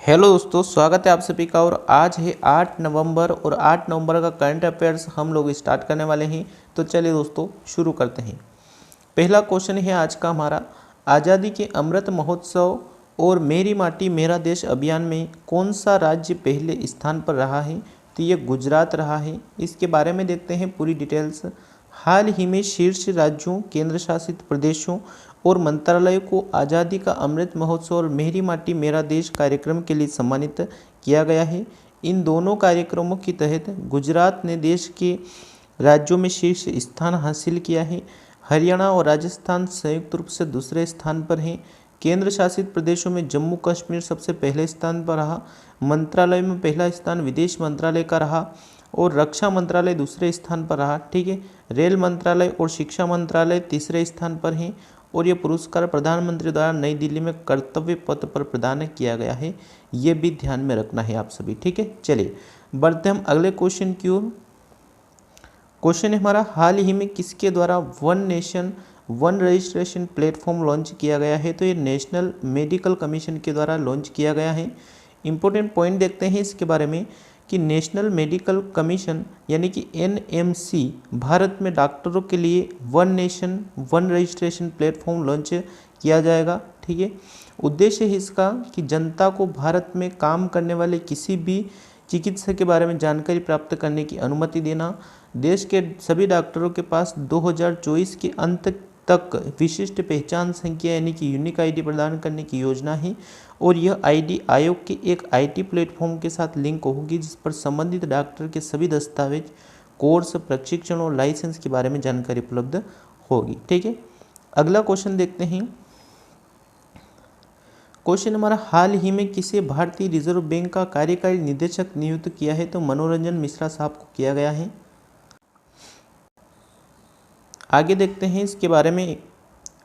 Hello दोस्तों, स्वागत है आप सभी का। और आज है 8 नवंबर और 8 नवंबर का करंट अफेयर्स हम लोग स्टार्ट करने वाले हैं। तो चलिए दोस्तों शुरू करते हैं। पहला क्वेश्चन है आज का हमारा, आज़ादी के अमृत महोत्सव और मेरी माटी मेरा देश अभियान में कौन सा राज्य पहले स्थान पर रहा है? तो ये गुजरात रहा है। इसके बारे में देखते हैं पूरी डिटेल्स। हाल ही में शीर्ष राज्यों, केंद्र शासित प्रदेशों और मंत्रालयों को आज़ादी का अमृत महोत्सव और मेरी माटी मेरा देश कार्यक्रम के लिए सम्मानित किया गया है। इन दोनों कार्यक्रमों के तहत गुजरात ने देश के राज्यों में शीर्ष स्थान हासिल किया है। हरियाणा और राजस्थान संयुक्त रूप से दूसरे स्थान पर हैं। केंद्र शासित प्रदेशों में जम्मू कश्मीर सबसे पहले स्थान पर रहा। मंत्रालय में पहला स्थान विदेश मंत्रालय का रहा और रक्षा मंत्रालय दूसरे स्थान पर रहा। ठीक है, रेल मंत्रालय और शिक्षा मंत्रालय तीसरे स्थान पर हैं। और ये पुरस्कार प्रधानमंत्री द्वारा नई दिल्ली में कर्तव्य पथ पर प्रदान किया गया है। ये भी ध्यान में रखना है आप सभी। ठीक है, चलिए बढ़ते हम अगले क्वेश्चन की ओर। क्वेश्चन है हमारा, हाल ही में किसके द्वारा one nation one registration platform launch किया गया है? तो ये नेशनल मेडिकल कमीशन के द्वारा लॉन्च किया गया है। इंपॉर्टेंट पॉइंट देखते हैं इसके बारे में कि नेशनल मेडिकल कमीशन यानी कि एनएमसी भारत में डॉक्टरों के लिए one nation one registration platform launch किया जाएगा। ठीक है, उद्देश्य है इसका कि जनता को भारत में काम करने वाले किसी भी चिकित्सक के बारे में जानकारी प्राप्त करने की अनुमति देना। देश के सभी डॉक्टरों के पास 2024 के अंत तक विशिष्ट पहचान संख्या यानी कि यूनिक आईडी प्रदान करने की योजना है। और यह आईडी आयोग के एक आईटी प्लेटफॉर्म के साथ लिंक होगी जिस पर संबंधित डॉक्टर के सभी दस्तावेज, कोर्स, प्रशिक्षण और लाइसेंस के बारे में जानकारी उपलब्ध होगी। ठीक है, अगला क्वेश्चन देखते हैं। क्वेश्चन हमारा, हाल ही में किसे भारतीय रिजर्व बैंक का कार्यकारी निदेशक नियुक्त किया है? तो मनोरंजन मिश्रा साहब को किया गया है। आगे देखते हैं इसके बारे में।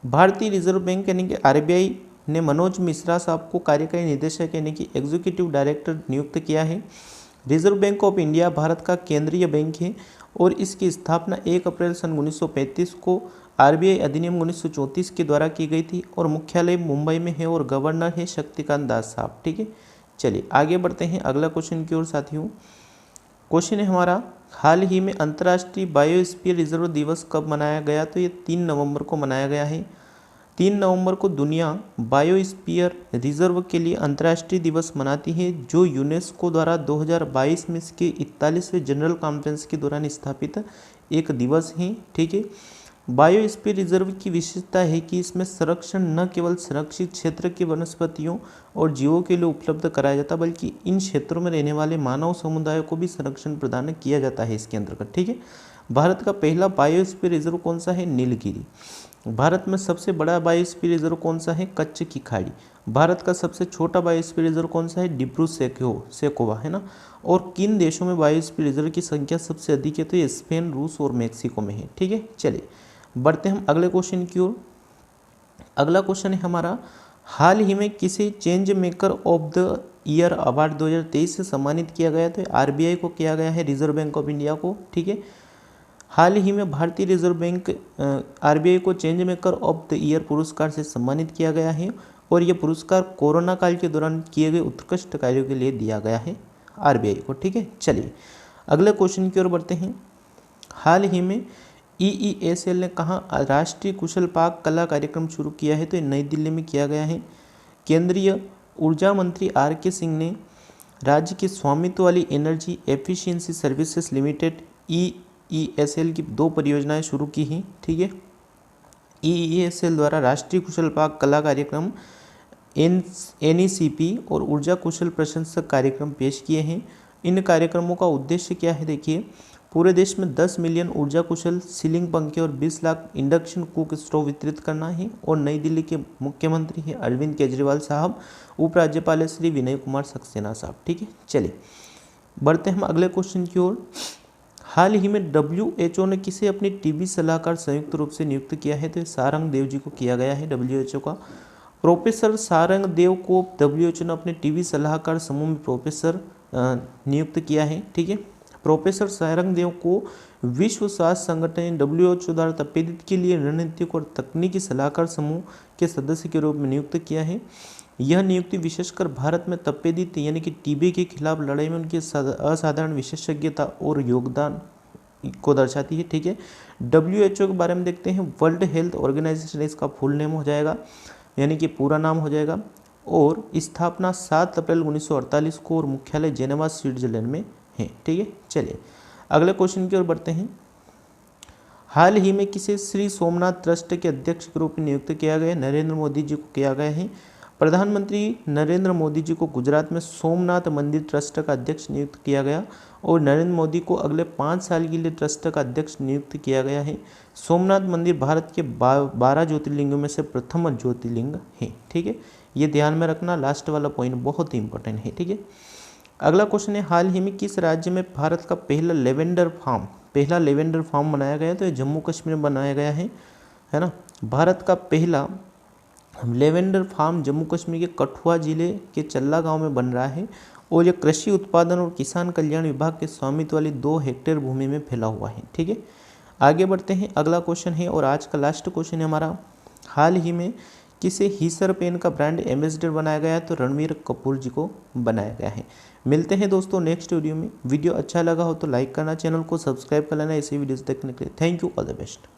भारतीय रिजर्व बैंक यानी कि आरबीआई ने मनोज मिश्रा साहब को कार्यकारी निदेशक यानी कि एग्जीक्यूटिव डायरेक्टर नियुक्त किया है। Reserve bank of India Bharat का केंद्रीय बैंक है और इसकी स्थापना 1 अप्रैल सन 1935 को आरबीआई अधिनियम 1934 के द्वारा की गई थी और मुख्यालय मुंबई में है और गवर्नर है शक्तिकांत दास साहब। ठीक है, चलिए आगे बढ़ते हैं अगला क्वेश्चन की ओर साथियों। क्वेश्चन है हमारा, हाल ही में अंतर्राष्ट्रीय बायोस्फीयर रिजर्व दिवस कब मनाया गया? तो ये 3 नवंबर को मनाया गया है। 3 नवंबर को दुनिया बायोस्फीयर रिजर्व के लिए अंतर्राष्ट्रीय दिवस मनाती है जो यूनेस्को द्वारा 2022 में इसके 41वें जनरल कॉन्फ्रेंस के दौरान स्थापित एक दिवस है। ठीक है, बायोस्फीयर रिजर्व की विशेषता है कि इसमें संरक्षण न केवल संरक्षित क्षेत्र के वनस्पतियों और जीवों के लिए उपलब्ध कराया जाता बल्कि इन क्षेत्रों में रहने वाले मानव समुदायों को भी संरक्षण प्रदान किया जाता है इसके अंतर्गत। ठीक है, भारत का पहला बायोस्फीयर रिजर्व कौन सा है? नीलगिरी। भारत में सबसे बड़ा बायोस्फीयर रिजर्व कौन सा है? कच्छ की खाड़ी। भारत का सबसे छोटा बायोस्फीयर रिजर्व कौन सा है? डिब्रू सैखोवा है ना। और किन देशों में बायोस्फीयर रिजर्व की संख्या सबसे अधिक है? तो ये स्पेन, रूस और मेक्सिको में है। ठीक है, चलिए बढ़ते हम अगले क्वेश्चन की ओर। अगला क्वेश्चन है हमारा, हाल ही में किसे change maker of the year award 2023 से सम्मानित किया गया? तो आरबीआई को किया गया है, रिजर्व बैंक ऑफ इंडिया को। ठीक है, हाल ही में भारतीय रिजर्व बैंक आरबीआई को change maker of the year पुरस्कार से सम्मानित किया गया है और यह पुरस्कार कोरोना काल के दौरान किए गए उत्कृष्ट कार्यों के लिए दिया गया है आरबीआई को। ठीक है, चलिए अगले क्वेश्चन की ओर बढ़ते हैं। हाल ही में ईईएसएल ने कहाँ राष्ट्रीय कुशल पाक कला कार्यक्रम शुरू किया है? तो नई दिल्ली में किया गया है। केंद्रीय ऊर्जा मंत्री आर के सिंह ने राज्य की स्वामित्व वाली energy efficiency services limited EESL की 2 परियोजनाएं शुरू की हैं। ठीक है, ईईएसएल द्वारा राष्ट्रीय कुशल पाक कला कार्यक्रम एनईसीपी और ऊर्जा कुशल प्रशंसक कार्यक्रम पेश किए हैं। इन कार्यक्रमों का उद्देश्य क्या है? देखिए, पूरे देश में 10 मिलियन ऊर्जा कुशल सीलिंग पंखे और 20 लाख इंडक्शन कुक स्टोव वितरित करना है। और नई दिल्ली के मुख्यमंत्री हैं अरविंद केजरीवाल साहब, उपराज्यपाल है श्री विनय कुमार सक्सेना साहब। ठीक है, चलिए बढ़ते हैं हम अगले क्वेश्चन की ओर। हाल ही में WHO ने किसे अपनी टीबी सलाहकार संयुक्त रूप से नियुक्त किया है? तो सारंग देव जी को किया गया है WHO का। प्रोफेसर सारंग देव को WHO ने अपने टीबी सलाहकार समूह में प्रोफेसर नियुक्त किया है। ठीक है, प्रोफेसर सारंग देव को विश्व स्वास्थ्य संगठन WHO द्वारा तपेदिक के लिए रणनीतिक और तकनीकी सलाहकार समूह के सदस्य के रूप में नियुक्त किया है। यह नियुक्ति विशेषकर भारत में तपेदिक यानी कि टीबी के खिलाफ लड़ाई में उनकी असाधारण विशेषज्ञता और योगदान को दर्शाती है। ठीक है, WHO के बारे में देखते हैं। वर्ल्ड हेल्थ ऑर्गेनाइजेशन इसका फुल नेम हो जाएगा, यानी कि पूरा नाम हो जाएगा। और स्थापना 7 अप्रैल 1948 को और मुख्यालय जेनेवा स्विट्जरलैंड में है। ठीक है, चलिए अगले क्वेश्चन की ओर बढ़ते हैं। हाल ही में किसे श्री सोमनाथ ट्रस्ट के अध्यक्ष के रूप में नियुक्त किया गया? नरेंद्र मोदी जी को किया गया है। प्रधानमंत्री नरेंद्र मोदी जी को गुजरात में सोमनाथ मंदिर ट्रस्ट का अध्यक्ष नियुक्त किया गया और नरेंद्र मोदी को अगले 5 साल के लिए ट्रस्ट का अध्यक्ष नियुक्त किया गया है। सोमनाथ मंदिर भारत के 12 ज्योतिर्लिंगों में से प्रथम ज्योतिर्लिंग है। ठीक है, ये ध्यान में रखना, लास्ट वाला पॉइंट बहुत ही इंपॉर्टेंट है। ठीक है, अगला क्वेश्चन है, हाल ही में किस राज्य में भारत का पहला लेवेंडर फार्म बनाया गया? तो ये जम्मू कश्मीर में बनाया गया है ना। भारत का पहला लेवेंडर फार्म जम्मू कश्मीर के कठुआ जिले के चल्ला गांव में बन रहा है और यह कृषि उत्पादन और किसान कल्याण विभाग के स्वामित्व वाली 2 हेक्टेयर भूमि में फैला हुआ है। ठीक है, आगे बढ़ते हैं। अगला क्वेश्चन है और आज का लास्ट क्वेश्चन है हमारा, हाल ही में किसे हीसर पेन का ब्रांड एम्बेसडर बनाया गया है? तो रणवीर कपूर जी को बनाया गया है। मिलते हैं दोस्तों नेक्स्ट वीडियो में। वीडियो अच्छा लगा हो तो लाइक करना, चैनल को सब्सक्राइब कर लेना ऐसी वीडियोस देखने के लिए। Thank you, all the best.